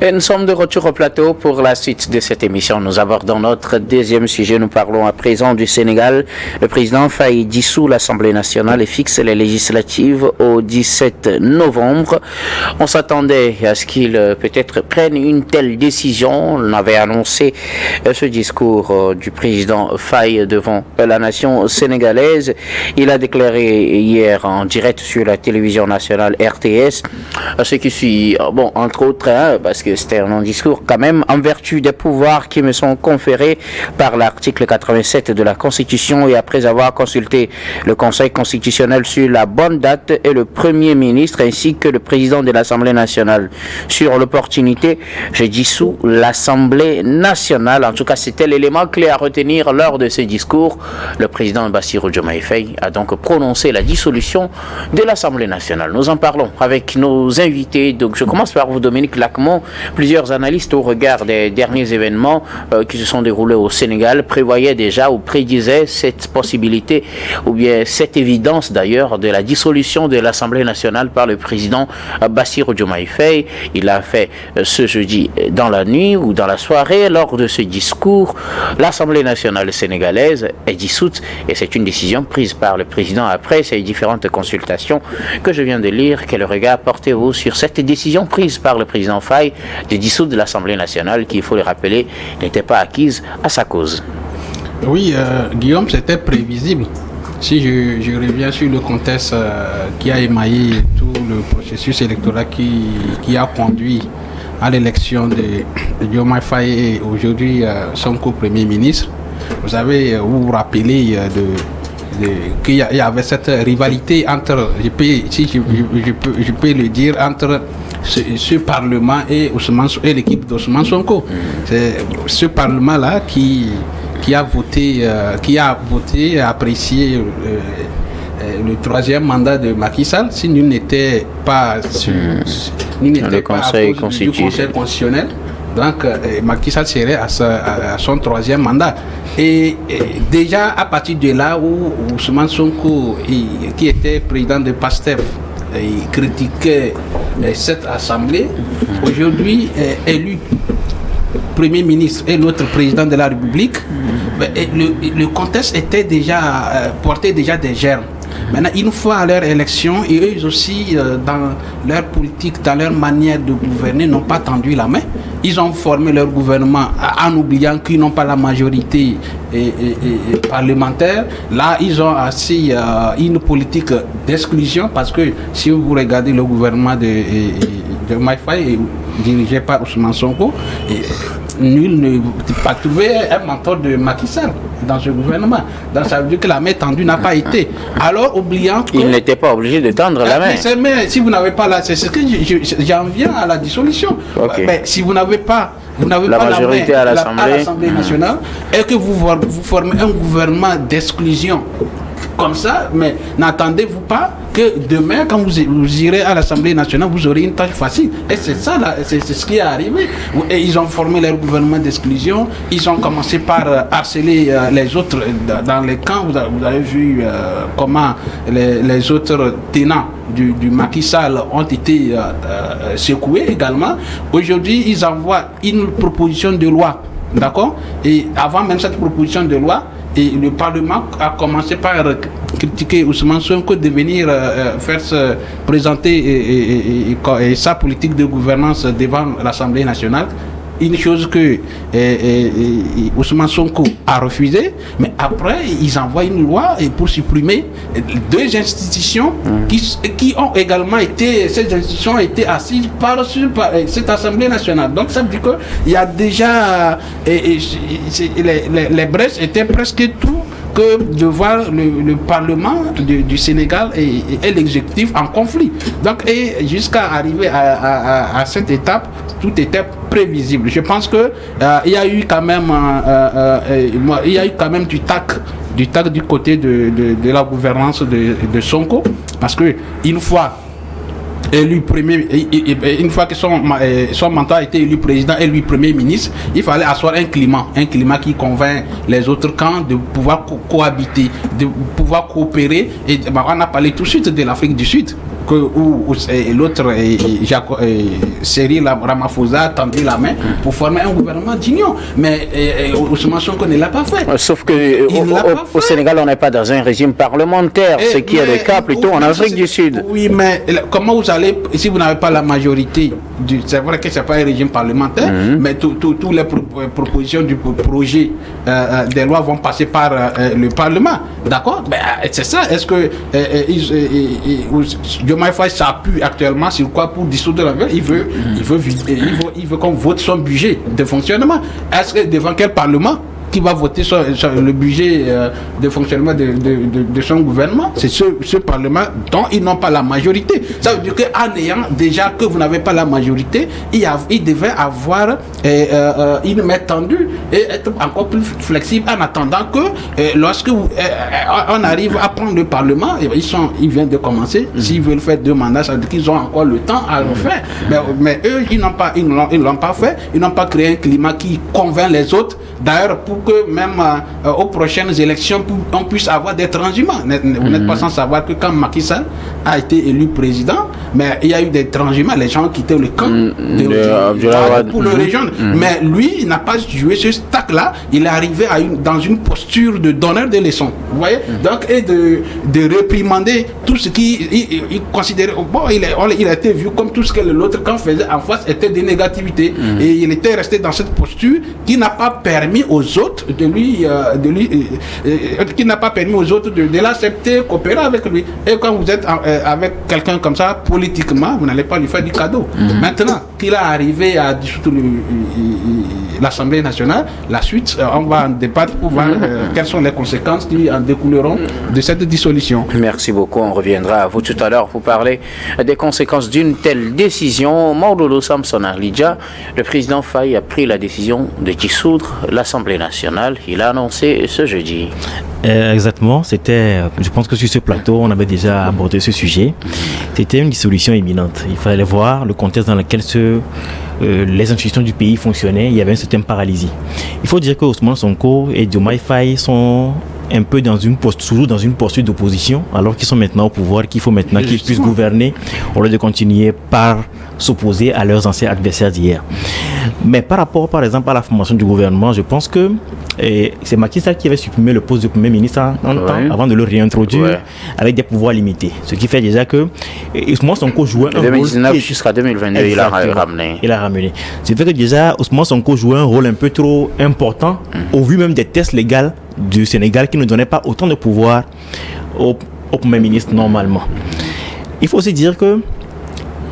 Et nous sommes de retour au plateau pour la suite de cette émission. Nous abordons notre deuxième sujet. Nous parlons à présent du Sénégal. Le président Faye dissout l'Assemblée nationale et fixe les législatives au 17 novembre. On s'attendait à ce qu'il peut-être prenne une telle décision. On avait annoncé ce discours du président Faye devant la nation sénégalaise. Il a déclaré hier en direct sur la télévision nationale RTS ce qui suit, entre autres, parce que c'était un discours quand même en vertu des pouvoirs qui me sont conférés par l'article 87 de la Constitution et après avoir consulté le Conseil constitutionnel sur la bonne date et le Premier ministre ainsi que le président de l'Assemblée nationale sur l'opportunité, je dissous l'Assemblée nationale. En tout cas, c'était l'élément clé à retenir lors de ce discours. Le président Bassirou Diomaye Faye a donc prononcé la dissolution de l'Assemblée nationale. Nous en parlons avec nos invités. Donc, je commence par vous, Dominique Lacmon. Plusieurs analystes, au regard des derniers événements qui se sont déroulés au Sénégal, prévoyaient déjà ou prédisaient cette possibilité, ou bien cette évidence d'ailleurs, de la dissolution de l'Assemblée nationale par le président Bassirou Diomaye Faye. Il a fait ce jeudi dans la nuit ou dans la soirée. Lors de ce discours, l'Assemblée nationale sénégalaise est dissoute et c'est une décision prise par le président après ces différentes consultations que je viens de lire. Quel regard portez-vous sur cette décision prise par le président Faye de dissoudre l'Assemblée nationale qui, il faut le rappeler, n'était pas acquise à sa cause? Oui, Guillaume, c'était prévisible. Si je reviens sur le contexte qui a émaillé tout le processus électoral qui a conduit à l'élection de Diomaye Faye et aujourd'hui Sonko Premier ministre, vous vous rappelez qu'il y avait cette rivalité entre, je peux le dire, entre ce Parlement et l'équipe d'Ousmane Sonko. C'est ce Parlement-là qui a voté, et apprécié le troisième mandat de Macky Sall, si nul n'était pas le Conseil constitutionnel. Donc Macky Sall serait à son troisième mandat. Et déjà à partir de là où Ousmane Sonko, qui était président de PASTEF, il critiquait cette assemblée, aujourd'hui élu Premier ministre et l'autre président de la République, le contexte était portait déjà des germes. Maintenant, une fois à leur élection, et eux aussi, dans leur politique, dans leur manière de gouverner, n'ont pas tendu la main. Ils ont formé leur gouvernement en oubliant qu'ils n'ont pas la majorité parlementaire. Là, ils ont assis une politique d'exclusion parce que si vous regardez le gouvernement de Faye, dirigé par Ousmane Sonko, nul ne peut pas trouver un mentor de Macky Sall dans ce gouvernement. Donc ça veut dire que la main tendue n'a pas été. Alors, oubliant que... Il n'était pas obligé de tendre la main. Mais si vous n'avez pas là, c'est ce que j'en viens à la dissolution. Okay. Mais si vous n'avez pas la majorité à l'Assemblée nationale et que vous formez un gouvernement d'exclusion comme ça, mais n'attendez-vous pas que demain, quand vous irez à l'Assemblée nationale, vous aurez une tâche facile. Et c'est ça, c'est ce qui est arrivé. Et ils ont formé leur gouvernement d'exclusion. Ils ont commencé par harceler les autres dans les camps. Vous avez vu comment les autres tenants du Macky Sall ont été secoués également. Aujourd'hui, ils envoient une proposition de loi. D'accord? Et avant même cette proposition de loi, et le Parlement a commencé par critiquer Ousmane Sonko de venir présenter et sa politique de gouvernance devant l'Assemblée nationale. Une chose que Ousmane Sonko a refusé, mais après ils envoient une loi pour supprimer deux institutions qui ont également été, ces institutions ont été assises par cette Assemblée nationale. Donc ça veut dire qu'il y a déjà les brèches étaient presque tout que de voir le Parlement du Sénégal et l'exécutif en conflit. Donc, et jusqu'à arriver à cette étape, tout était prévisible. Je pense que il y a eu quand même du tact du côté de la gouvernance de Sonko, parce que une fois élu premier, une fois que son mentor a été élu président et lui premier ministre, il fallait asseoir un climat qui convainc les autres camps de pouvoir cohabiter, de pouvoir coopérer. Et on a parlé tout de suite de l'Afrique du Sud. l'autre, Cyril Ramaphosa, a tendu la main pour former un gouvernement d'union. Mais Ousmane Sonko ne l'a pas fait. Sauf qu'au Sénégal, on n'est pas dans un régime parlementaire, ce qui est le cas plutôt en Afrique du Sud. Oui, mais comment vous allez, si vous n'avez pas la majorité, c'est vrai que ce n'est pas un régime parlementaire, mais toutes les propositions du projet des lois vont passer par le Parlement. D'accord? C'est ça. Est-ce que Diomaye Faye s'appuie actuellement sur quoi pour dissoudre la ville? Il veut qu'on vote son budget de fonctionnement. Est-ce que devant quel Parlement qui va voter sur le budget de fonctionnement de son gouvernement? C'est ce Parlement dont ils n'ont pas la majorité. Ça veut dire qu'en ayant déjà que vous n'avez pas la majorité, il devait avoir une main tendue et être encore plus flexible en attendant que lorsque on arrive à prendre le Parlement, ils viennent de commencer. S'ils veulent faire 2 mandats, ça veut dire qu'ils ont encore le temps à le faire. Mais eux, ils ne l'ont pas fait. Ils n'ont pas créé un climat qui convainc les autres. D'ailleurs, pour que même aux prochaines élections, on puisse avoir des transhumants. Vous n'êtes pas sans savoir que quand Macky Sall a été élu président, mais il y a eu des transhumants, les gens ont quitté le camp pour le rejoindre. Mais lui, il n'a pas joué ce stack-là. Il est arrivé dans une posture de donneur de leçons. Vous voyez? Donc, et de réprimander tout ce qu'il considérait. Bon, il a été vu comme tout ce que l'autre camp faisait en face était des négativités. Et il était resté dans cette posture qui n'a pas permis aux autres qui n'a pas permis aux autres de l'accepter, coopérer avec lui. Et quand vous êtes avec quelqu'un comme ça, politiquement, vous n'allez pas lui faire du cadeau. Maintenant qu'il est arrivé à dissoudre l'Assemblée nationale, la suite, on va en débattre pour voir quelles sont les conséquences qui en découleront de cette dissolution. Merci beaucoup. On reviendra à vous tout à l'heure pour parler des conséquences d'une telle décision. Maudolo Samson Arlidja, le président Faye a pris la décision de dissoudre l'Assemblée nationale. Il a annoncé ce jeudi. Exactement. Je pense que sur ce plateau, on avait déjà abordé ce sujet. C'était une dissolution imminente. Il fallait voir le contexte dans lequel les institutions du pays fonctionnaient. Il y avait une certaine paralysie. Il faut dire que Ousmane Sonko et Diomaye Faye sont un peu toujours dans une posture d'opposition, alors qu'ils sont maintenant au pouvoir, qu'il faut maintenant qu'ils puissent gouverner au lieu de continuer par s'opposer à leurs anciens adversaires d'hier. Mais par rapport, par exemple, à la formation du gouvernement, je pense que c'est Macky Sall qui avait supprimé le poste de Premier ministre avant de le réintroduire avec des pouvoirs limités. Ce qui fait déjà que Ousmane Sonko jouait un rôle... 2019 jusqu'à 2022, il a ramené. C'est fait que déjà, Ousmane Sonko jouait un rôle un peu trop important au vu même des tests légaux du Sénégal qui ne donnaient pas autant de pouvoir au Premier ministre normalement. Il faut aussi dire que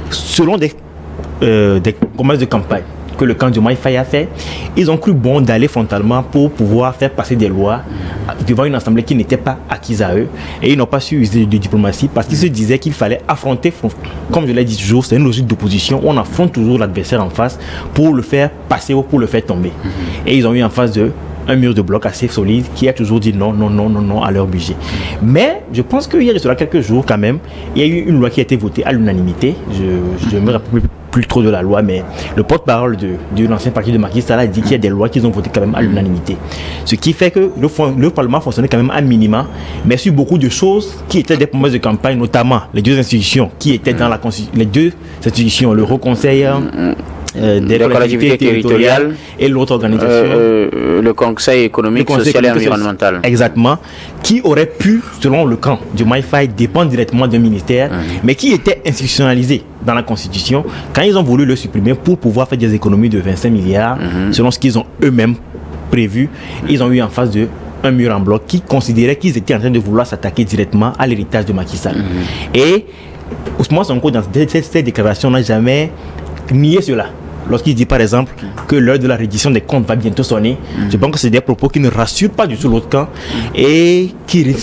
selon des promesses de campagne que le camp de Diomaye Faye a fait, ils ont cru bon d'aller frontalement pour pouvoir faire passer des lois devant une assemblée qui n'était pas acquise à eux, et ils n'ont pas su user de diplomatie parce qu'ils se disaient qu'il fallait affronter, comme je l'ai dit toujours, c'est une logique d'opposition, on affronte toujours l'adversaire en face pour le faire passer ou pour le faire tomber. Et ils ont eu en face d'eux un mur de bloc assez solide qui a toujours dit non à leur budget. Mais je pense qu'il y a cela quelques jours quand même, il y a eu une loi qui a été votée à l'unanimité. Je ne me rappelle plus trop de la loi, mais le porte-parole de l'ancien parti de Macky Sall a dit qu'il y a des lois qu'ils ont votées quand même à l'unanimité. Ce qui fait que le Parlement fonctionnait quand même à minima, mais sur beaucoup de choses qui étaient des promesses de campagne, notamment les deux institutions qui étaient dans les deux institutions, le Haut Conseil des collectivités territoriales et l'autre organisation, le Conseil économique, social et environnemental. Exactement, qui aurait pu, selon le camp du Diomaye Faye, dépendre directement d'un ministère, mais qui était institutionnalisé dans la Constitution. Quand ils ont voulu le supprimer pour pouvoir faire des économies de 25 milliards, selon ce qu'ils ont eux-mêmes prévu, ils ont eu en face d'eux un mur en bloc qui considérait qu'ils étaient en train de vouloir s'attaquer directement à l'héritage de Macky Sall. Et Ousmane Sonko, dans cette déclaration, n'a jamais nié cela. Lorsqu'il dit par exemple que l'heure de la reddition des comptes va bientôt sonner, je pense que c'est des propos qui ne rassurent pas du tout l'autre camp et qui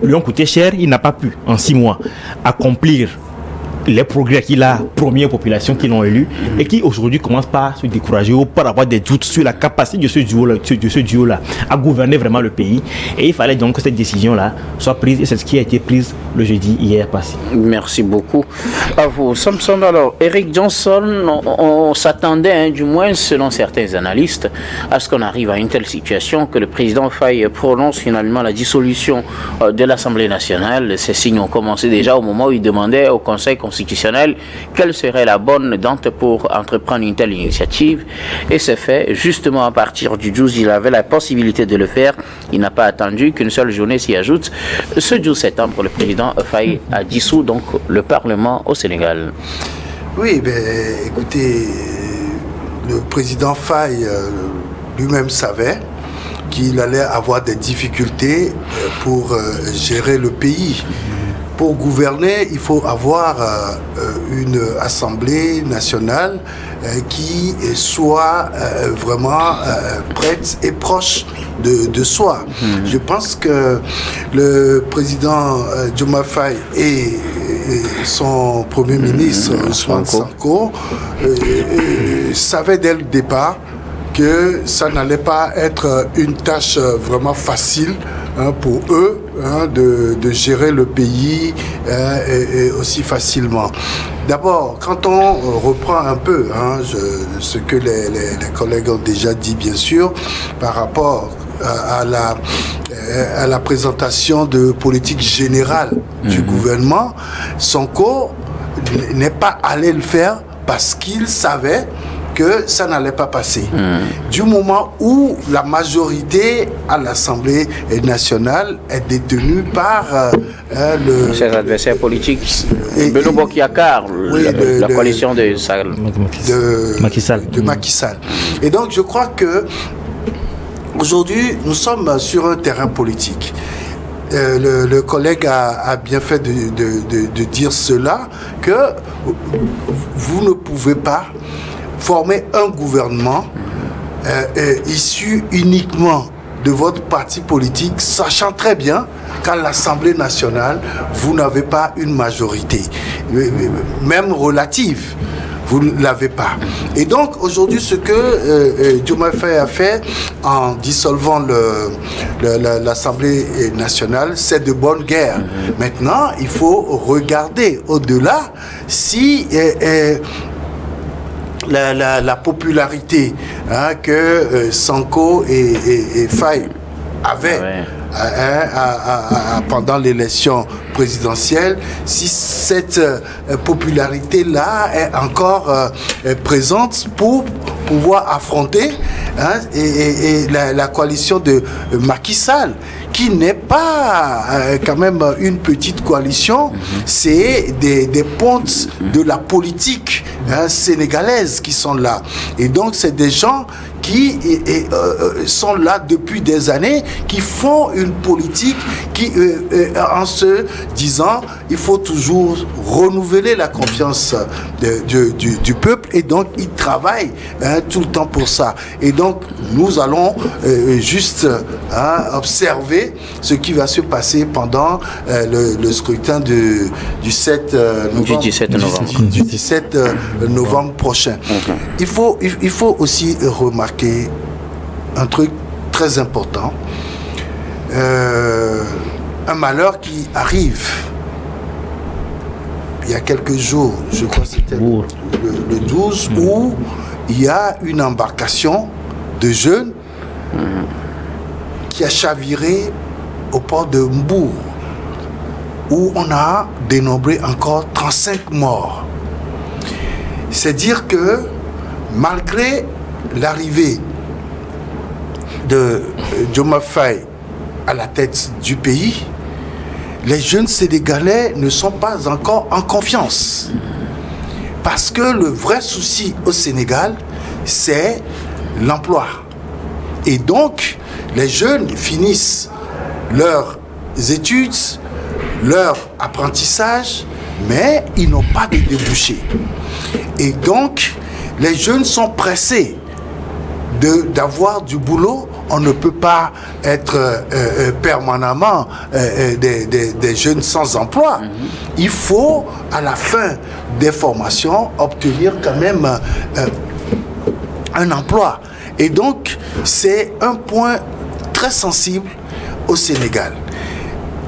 lui ont coûté cher. Il n'a pas pu en 6 mois accomplir les progrès qu'il a promis aux populations qui l'ont élu et qui aujourd'hui commencent par se décourager ou par avoir des doutes sur la capacité de ce duo-là à gouverner vraiment le pays. Et il fallait donc que cette décision-là soit prise et c'est ce qui a été prise le jeudi hier passé. Merci beaucoup à vous, Samson. Alors, Eric Johnson, on s'attendait, du moins selon certains analystes, à ce qu'on arrive à une telle situation que le président Faye prononce finalement la dissolution de l'Assemblée nationale. Ces signes ont commencé déjà au moment où il demandait au Conseil constitutionnel quelle serait la bonne date pour entreprendre une telle initiative. Et c'est fait justement à partir du 12, il avait la possibilité de le faire. Il n'a pas attendu qu'une seule journée s'y ajoute. Ce 12 septembre, le président Faye a dissous donc le Parlement au Sénégal. Oui, écoutez, le président Faye lui-même savait qu'il allait avoir des difficultés pour gérer le pays. Pour gouverner, il faut avoir une assemblée nationale qui soit vraiment prête et proche de soi. Je pense que le président Diomaye Faye et son premier ministre Ousmane Sonko savaient dès le départ que ça n'allait pas être une tâche vraiment facile pour eux de gérer le pays et aussi facilement. D'abord, quand on reprend un peu ce que les collègues ont déjà dit, bien sûr, par rapport à la présentation de politique générale du gouvernement, Sonko n'est pas allé le faire parce qu'il savait que ça n'allait pas passer. Du moment où la majorité à l'Assemblée nationale est détenue par ses adversaires politiques, Beno Bokk-Yakaar, la coalition de Macky Sall. Et donc je crois que aujourd'hui nous sommes sur un terrain politique. Le collègue a bien fait de dire cela, que vous ne pouvez pas former un gouvernement issu uniquement de votre parti politique, sachant très bien qu'à l'Assemblée nationale, vous n'avez pas une majorité, même relative. Vous ne l'avez pas. Et donc, aujourd'hui, ce que Diomaye Faye a fait en dissolvant l'Assemblée nationale, c'est de bonne guerre. Maintenant, il faut regarder au-delà si la popularité que Sonko et Faye avaient pendant l'élection présidentielle, si cette popularité-là est encore présente pour pouvoir affronter la coalition de Macky Sall, qui n'est pas quand même une petite coalition, c'est des pontes de la politique sénégalaise qui sont là. Et donc c'est des gens qui sont là depuis des années, qui font une politique qui, en se disant, il faut toujours renouveler la confiance du peuple, et donc ils travaillent tout le temps pour ça. Et donc nous allons juste observer ce qui va se passer pendant le scrutin du 17 novembre prochain. Il faut aussi remarquer un truc très important, un malheur qui arrive il y a quelques jours, je crois que c'était le 12, où il y a une embarcation de jeunes qui a chaviré au port de Mbour, où on a dénombré encore 35 morts. C'est dire que malgré l'arrivée de Diomaye Faye à la tête du pays, les jeunes Sénégalais ne sont pas encore en confiance. Parce que le vrai souci au Sénégal, c'est l'emploi. Et donc, les jeunes finissent leurs études, leur apprentissage, mais ils n'ont pas de débouchés. Et donc, les jeunes sont pressés d'avoir du boulot on ne peut pas être permanemment des jeunes sans emploi. Il faut, à la fin des formations, obtenir quand même un emploi. Et donc, c'est un point très sensible au Sénégal.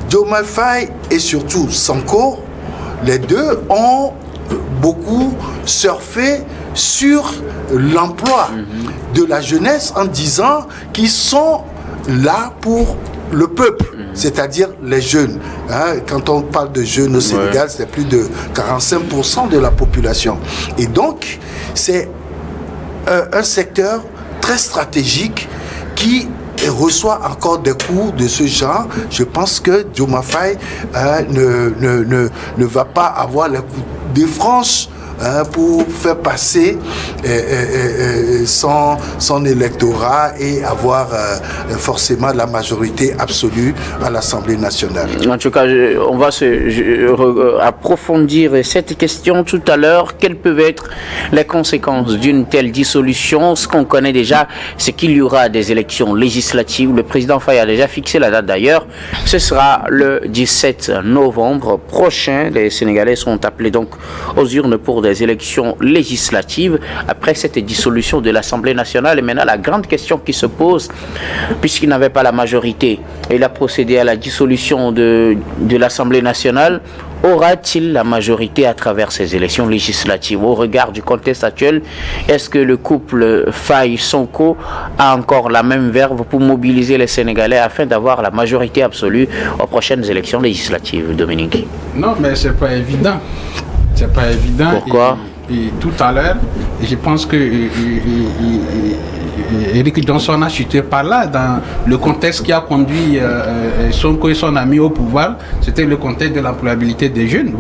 Diomaye Faye et surtout Sonko, les deux ont beaucoup surfé sur l'emploi de la jeunesse en disant qu'ils sont là pour le peuple, c'est-à-dire les jeunes. Quand on parle de jeunes au Sénégal, c'est plus de 45% de la population. Et donc, c'est un secteur très stratégique qui reçoit encore des coups de ce genre. Je pense que Diomaye Faye ne va pas avoir les coups de France pour faire passer son électorat et avoir forcément la majorité absolue à l'Assemblée nationale. En tout cas, on va approfondir cette question tout à l'heure. Quelles peuvent être les conséquences d'une telle dissolution? Ce qu'on connaît déjà, c'est qu'il y aura des élections législatives. Le président Faye a déjà fixé la date d'ailleurs. Ce sera le 17 novembre prochain. Les Sénégalais sont appelés donc aux urnes pour des élections législatives après cette dissolution de l'Assemblée nationale. Et maintenant, la grande question qui se pose, puisqu'il n'avait pas la majorité, il a procédé à la dissolution de l'Assemblée nationale, aura-t-il la majorité à travers ces élections législatives? Au regard du contexte actuel, est-ce que le couple Faye-Sonko a encore la même verve pour mobiliser les Sénégalais afin d'avoir la majorité absolue aux prochaines élections législatives, Dominique? Non, mais c'est pas évident. C'est pas évident. Pourquoi? Et tout à l'heure, je pense que Eric Johnson a chuté par là dans le contexte qui a conduit Sonko et son ami au pouvoir. C'était le contexte de l'employabilité des jeunes.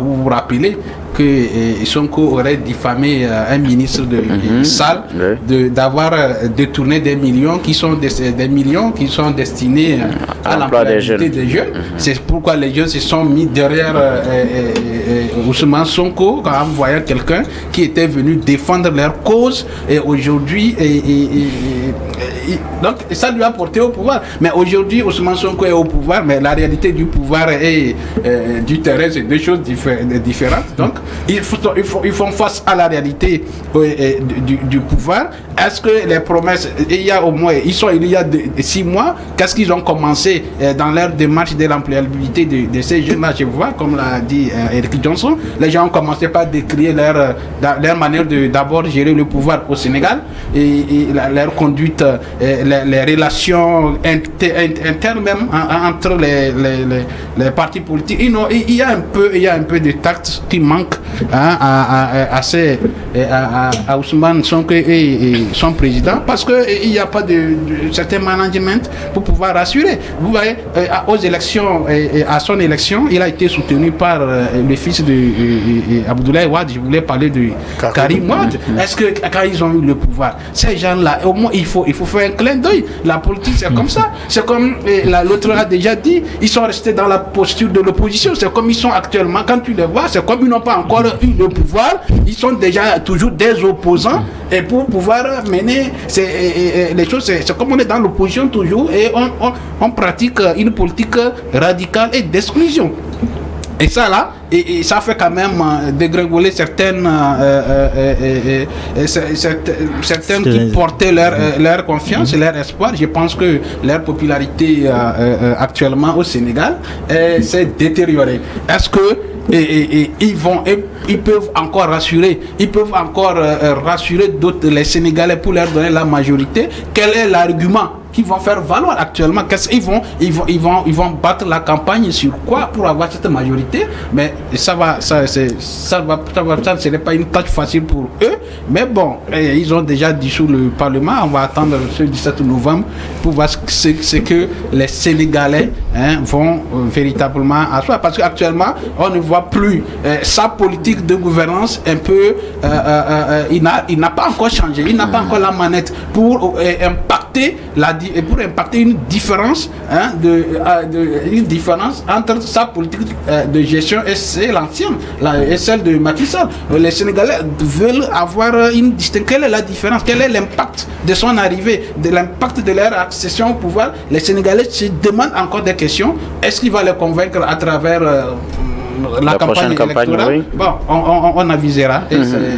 Vous vous rappelez que Sonko aurait diffamé un ministre de Sall d'avoir détourné des millions qui sont destinés à l'employabilité des jeunes. C'est pourquoi les jeunes se sont mis derrière Ousmane Sonko en voyant quelqu'un qui était venu défendre leur cause, et aujourd'hui donc ça lui a porté au pouvoir. Mais aujourd'hui Ousmane Sonko est au pouvoir, mais la réalité du pouvoir et du terrain, c'est deux choses différentes. Donc ils font face à la réalité du pouvoir. Est-ce que les promesses, il y a 6 mois, qu'est-ce qu'ils ont commencé dans leur démarche de l'employabilité de ces jeunes-là? Je vois, comme l'a dit Eric Johnson, les gens ont commencé par décrire leur manière de d'abord gérer le pouvoir au Sénégal et leur conduite, les relations internes même entre les partis politiques. Il y a un peu de tact qui manque à Ousmane Sonko et son président, parce qu'il n'y a pas de certain management pour pouvoir assurer. Vous voyez, aux élections, à son élection, il a été soutenu par le fils de Abdoulaye Wade. Je voulais parler de Karim Wade. Est-ce que quand ils ont eu le pouvoir, ces gens-là, au moins il faut faire un clin d'œil. La politique, c'est comme ça. C'est comme l'autre a déjà dit, ils sont restés dans la posture de l'opposition. C'est comme ils sont actuellement. Quand tu les vois, c'est comme ils n'ont pas encore eu le pouvoir. Ils sont déjà toujours des opposants. Et pour pouvoir mener les choses, c'est comme on est dans l'opposition toujours, et on pratique une politique radicale et d'exclusion. Et ça là, et ça fait quand même dégringoler certaines qui portaient leur confiance et leur espoir. Je pense que leur popularité actuellement au Sénégal s'est détériorée. Est-ce que ils peuvent encore rassurer, d'autres, les Sénégalais, pour leur donner la majorité? Quel est l'argument qu'ils vont faire valoir actuellement? Ils vont battre la campagne sur quoi pour avoir cette majorité? Mais ça ce n'est pas une tâche facile pour eux. Mais bon, ils ont déjà dissous le Parlement. On va attendre ce 17 novembre pour voir ce que les Sénégalais vont véritablement asseoir. Parce qu'actuellement, on ne voit plus sa politique de gouvernance un peu. Il n'a pas encore changé. Il n'a pas encore la manette pour impacter impacter une différence, une différence entre sa politique de gestion et l'ancienne, et celle de Macky Sall. Les Sénégalais veulent avoir une distinction. Quelle est la différence? Quel est l'impact de son arrivée, de l'impact de leur accession au pouvoir? Les Sénégalais se demandent encore des questions. Est-ce qu'il va les convaincre à travers la campagne électorale? Oui. Bon, on avisera et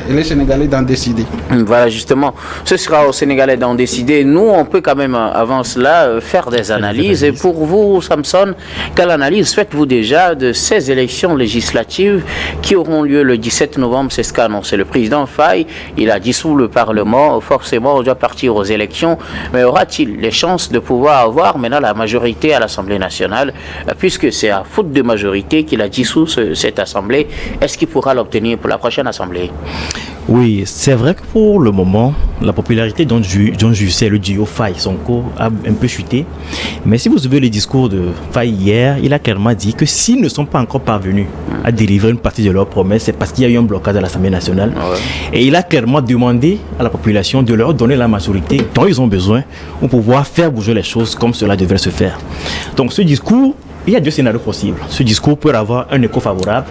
les Sénégalais d'en décider. Voilà, justement, ce sera aux Sénégalais d'en décider. Nous, on peut quand même, avant cela, faire des analyses. Et pour vous, Samson, quelle analyse faites-vous déjà de ces élections législatives qui auront lieu le 17 novembre? C'est ce qu'a annoncé le président Faye. Il a dissous le Parlement. Forcément, on doit partir aux élections. Mais aura-t-il les chances de pouvoir avoir maintenant la majorité à l'Assemblée nationale, puisque c'est à faute de majorité qu'il a dissous cette assemblée? Est-ce qu'il pourra l'obtenir pour la prochaine assemblée? Oui, c'est vrai que pour le moment, la popularité dont je sais, le duo Faye-Sonko a un peu chuté. Mais si vous suivez le discours de Faye hier, il a clairement dit que s'ils ne sont pas encore parvenus à délivrer une partie de leurs promesses, c'est parce qu'il y a eu un blocage à l'Assemblée nationale. Ouais. Et il a clairement demandé à la population de leur donner la majorité dont ils ont besoin pour pouvoir faire bouger les choses comme cela devrait se faire. Donc ce discours, il y a deux scénarios possibles. Ce discours peut avoir un écho favorable.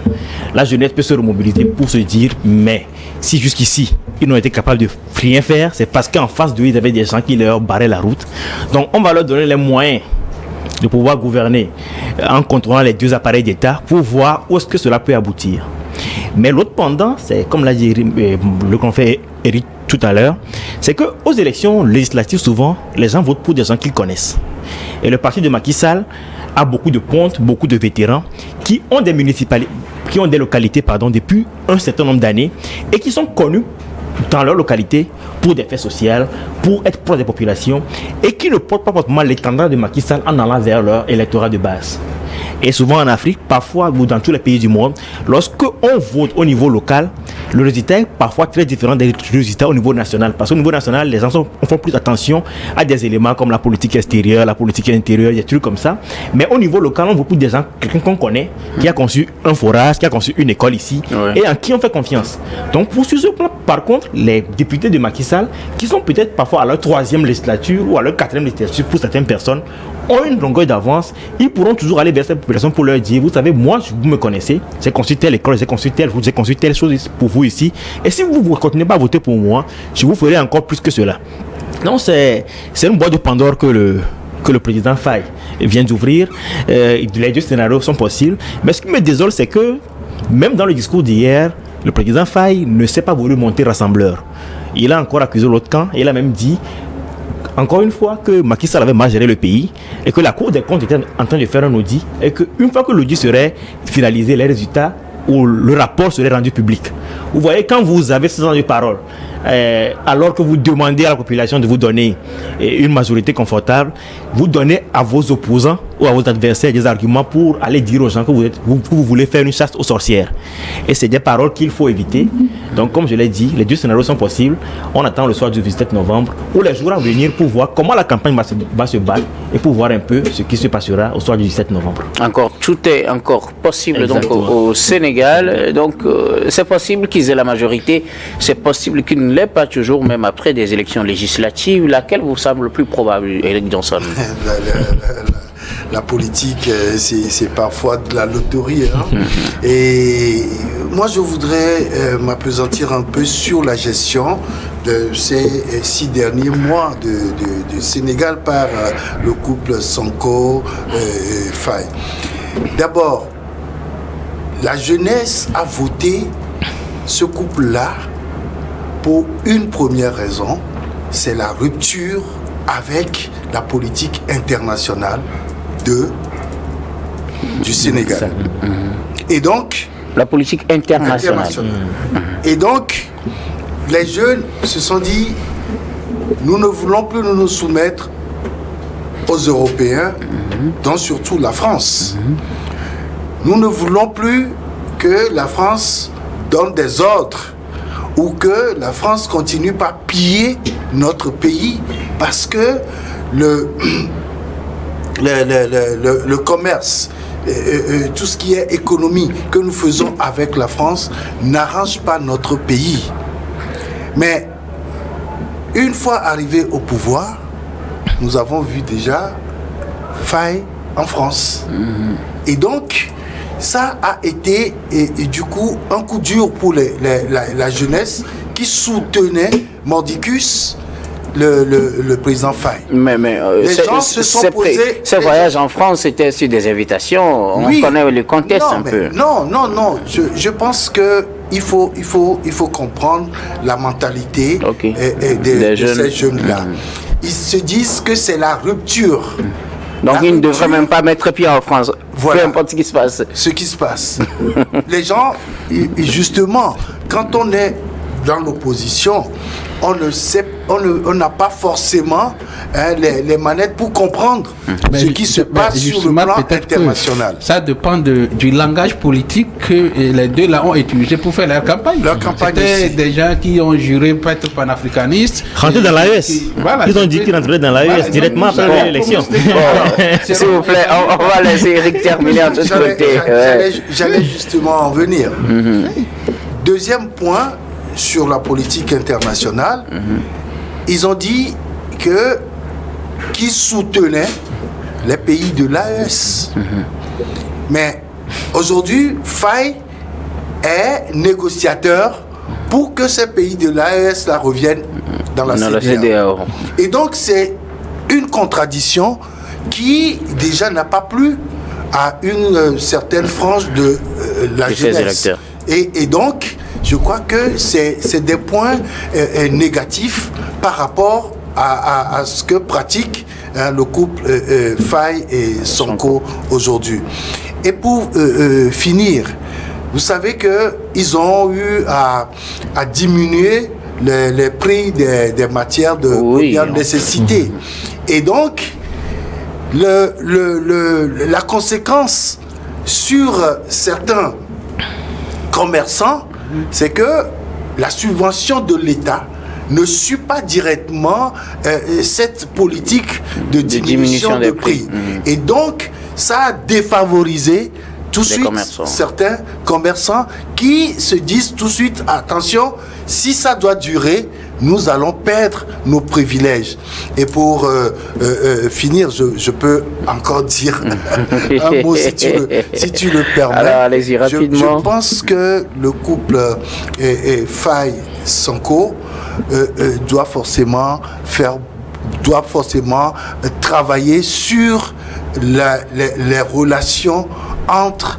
La jeunesse peut se remobiliser pour se dire, mais si jusqu'ici, ils n'ont été capables de rien faire, c'est parce qu'en face d'eux, ils avaient des gens qui leur barraient la route. Donc, on va leur donner les moyens de pouvoir gouverner en contrôlant les deux appareils d'État pour voir où est-ce que cela peut aboutir. Mais l'autre pendant, c'est comme l'a dit le confrère Eric tout à l'heure, c'est qu'aux élections législatives, souvent, les gens votent pour des gens qu'ils connaissent. Et le parti de Macky Sall a beaucoup de pontes, beaucoup de vétérans qui ont des localités depuis un certain nombre d'années et qui sont connus dans leur localité pour des faits sociaux, pour être proches des populations et qui ne portent pas forcément l'étendard de Macky Sall en allant vers leur électorat de base. Et souvent en Afrique, parfois ou dans tous les pays du monde, lorsque on vote au niveau local, le résultat est parfois très différent des résultats au niveau national. Parce qu'au niveau national, les gens font plus attention à des éléments comme la politique extérieure, la politique intérieure, des trucs comme ça. Mais au niveau local, on voit plus des gens, quelqu'un qu'on connaît, qui a conçu un forage, qui a conçu une école ici, et en qui on fait confiance. Donc pour ce plan, par contre, les députés de Macky Sall, qui sont peut-être parfois à leur 3e législature ou à leur 4e législature pour certaines personnes, ont une longueur d'avance. Ils pourront toujours aller vers cette population pour leur dire, vous savez, moi, vous me connaissez, j'ai construit telle école, j'ai construit telle chose pour vous ici. Et si vous ne continuez pas à voter pour moi, je vous ferai encore plus que cela. Donc c'est une boîte de Pandore que le président Faye vient d'ouvrir. Les deux scénarios sont possibles. Mais ce qui me désole, c'est que même dans le discours d'hier, le président Faye ne s'est pas voulu monter rassembleur. Il a encore accusé l'autre camp et il a même dit encore une fois que Macky Sall avait mal géré le pays et que la Cour des comptes était en train de faire un audit et qu'une fois que l'audit serait finalisé, les résultats ou le rapport serait rendu public. Vous voyez, quand vous avez ce genre de parole, alors que vous demandez à la population de vous donner une majorité confortable, vous donnez à vos opposants ou à vos adversaires des arguments pour aller dire aux gens que vous voulez faire une chasse aux sorcières. Et c'est des paroles qu'il faut éviter. Donc, comme je l'ai dit, les deux scénarios sont possibles. On attend le soir du 17 novembre ou les jours à venir pour voir comment la campagne va se battre et pour voir un peu ce qui se passera au soir du 17 novembre. Tout est encore possible donc, au Sénégal. Donc, c'est possible qu'ils aient la majorité. C'est possible qu'ils ne l'aient pas toujours, même après des élections législatives. Laquelle vous semble le plus probable, Eric Johnson? La politique, c'est parfois de la loterie. Et moi, je voudrais m'appesantir un peu sur la gestion de ces 6 derniers mois de Sénégal par le couple Sonko-Faye. D'abord, la jeunesse a voté ce couple-là pour une première raison, c'est la rupture avec la politique internationale du Sénégal. Et donc, la politique internationale. Et donc, les jeunes se sont dit, nous ne voulons plus nous soumettre aux Européens, dont surtout la France. Nous ne voulons plus que la France donne des ordres ou que la France continue par piller notre pays parce que le commerce, tout ce qui est économie que nous faisons avec la France n'arrange pas notre pays. Mais une fois arrivé au pouvoir, nous avons vu déjà Faye en France. Et donc, ça a été, et du coup, un coup dur pour la jeunesse qui soutenait Mordicus, le président Faye. Mais les gens se sont posés... Ce voyage en France, c'était sur des invitations. On connaît le contexte peu. Non. Je pense que il faut comprendre la mentalité de ces jeunes-là. Ils se disent que c'est la rupture. Donc ils ne devraient même pas mettre pied en France. Voilà. Peu importe ce qui se passe. Ce qui se passe. Les gens, justement, quand on est dans l'opposition, on ne sait, on n'a pas forcément les manettes pour comprendre ce qui se passe sur le plan international. Ça dépend du langage politique que les deux là ont utilisé pour faire leur campagne. C'était des gens qui ont juré pas être panafricanistes. Rentrer dans l'AES. Voilà, ils ont dit qu'ils rentraient dans l'AES directement après l'élection. S'il vous plaît, on va laisser Eric terminer en ce côté. J'allais justement en venir. Deuxième point, sur la politique internationale, ils ont dit qu'ils soutenaient les pays de l'AES. Mais aujourd'hui, Faye est négociateur pour que ces pays de l'AES reviennent dans la CEDEAO. Et donc, c'est une contradiction qui déjà n'a pas plu à une certaine frange de la jeunesse. Et donc, je crois que c'est des points négatifs par rapport à ce que pratique le couple Faye et Sonko aujourd'hui. Et pour finir, vous savez qu'ils ont eu à diminuer les prix des matières de première nécessité. Et donc, la conséquence sur certains commerçants, c'est que la subvention de l'État ne suit pas directement cette politique de diminution de prix. Et donc, ça a défavorisé tout de suite certains commerçants qui se disent tout de suite, attention, si ça doit durer, nous allons perdre nos privilèges. Et pour finir, je peux encore dire un mot si tu le permets. Alors, allez-y rapidement. Je pense que le couple Faye-Sonko doit forcément travailler sur les relations entre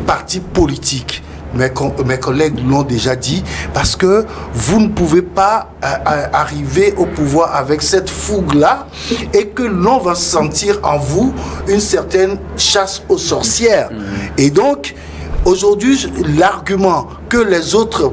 partis politiques. Mes collègues l'ont déjà dit, parce que vous ne pouvez pas arriver au pouvoir avec cette fougue-là et que l'on va sentir en vous une certaine chasse aux sorcières. Et donc, aujourd'hui, l'argument que les autres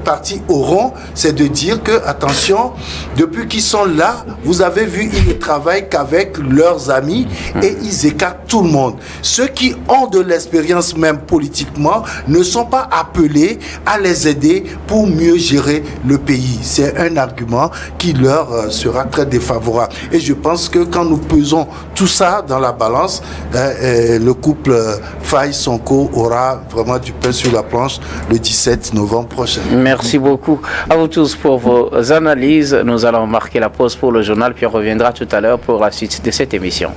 partis auront, c'est de dire que, attention, depuis qu'ils sont là, vous avez vu, ils ne travaillent qu'avec leurs amis et ils écartent tout le monde. Ceux qui ont de l'expérience même politiquement ne sont pas appelés à les aider pour mieux gérer le pays. C'est un argument qui leur sera très défavorable. Et je pense que quand nous pesons tout ça dans la balance, le couple Faye-Sonko aura vraiment du pain sur la planche le 17 novembre prochain. Merci beaucoup à vous tous pour vos analyses. Nous allons marquer la pause pour le journal, puis on reviendra tout à l'heure pour la suite de cette émission.